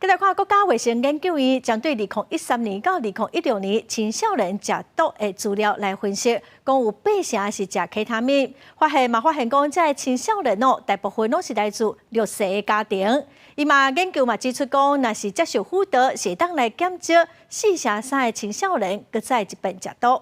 再来看国家卫生研究院针对2013年到2016年青少年食毒的资料来分析，讲有8成是食 K 他命，发现讲这青少年大部分是来自弱势的家庭。伊研究指出讲，若是接受辅导，是当来减少4成3的青少年搁再一遍食毒。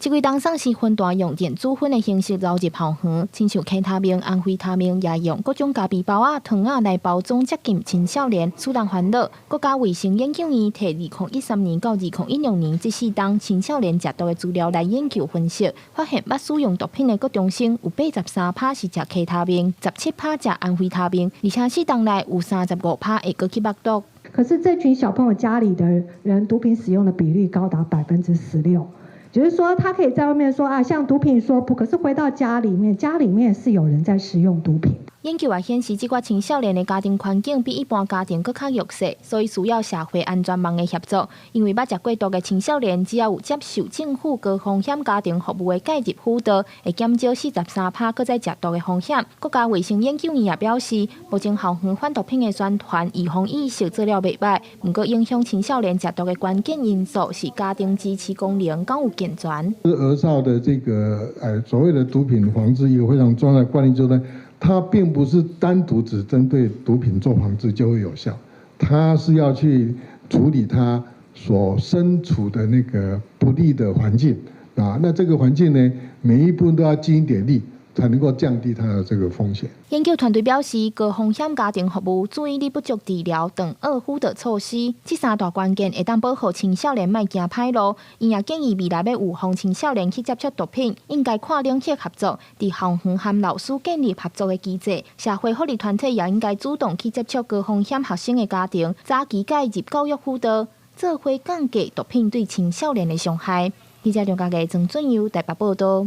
这位当上是分段用电子粉的形式流入校园，亲像 K 他命、安非他命，也用各种咖啡包糖来包装接近青少年，使人烦恼。国家卫生研究院摕2013年到2016年这4档青少年食毒的资料来研究分析，发现捌使用毒品的国中生有83%是食 K 他命，17%食安非他命，而且4档内有35%会搁去吸毒。可是这群小朋友家里的人毒品使用的比率高达16%。 就是说，他可以在外面说啊，像毒品说不，可是回到家里面是有人在使用毒品。研究也显示，这个青少年的家庭环境比一般家庭更较弱势，所以需要社会安全网的协助。因为捌食过毒的青少年，只要有接受政府高风险家庭服务的介入辅导，会减少43%搁再食毒的风险。国家卫生研究院也表示，目前校园反毒品的宣传预防意识做了袂歹，不过影响青少年食毒的关键因素是家庭支持功能敢有健全。儿少的这个所谓的毒品防治一个非常重要的观念就是呢。 它并不是单独只针对毒品做防治就会有效，它是要去处理它所身处的那个不利的环境啊。那这个环境呢，每一步都要尽一点力，才能够降低它的这个风险。研究团队表示，高风险家庭服务、注意力不足治疗等二辅导措施，这3大关键会当保护青少年莫行歹路。因也建议未来要预防青少年去接触毒品，应该跨领域合作，伫校园和老师建立合作的机制。社会福利团体也应该主动去接触高风险学生的家庭，早期介入教育辅导，做伙降低毒品对青少年的伤害。记者梁家嘅曾俊佑台北报道。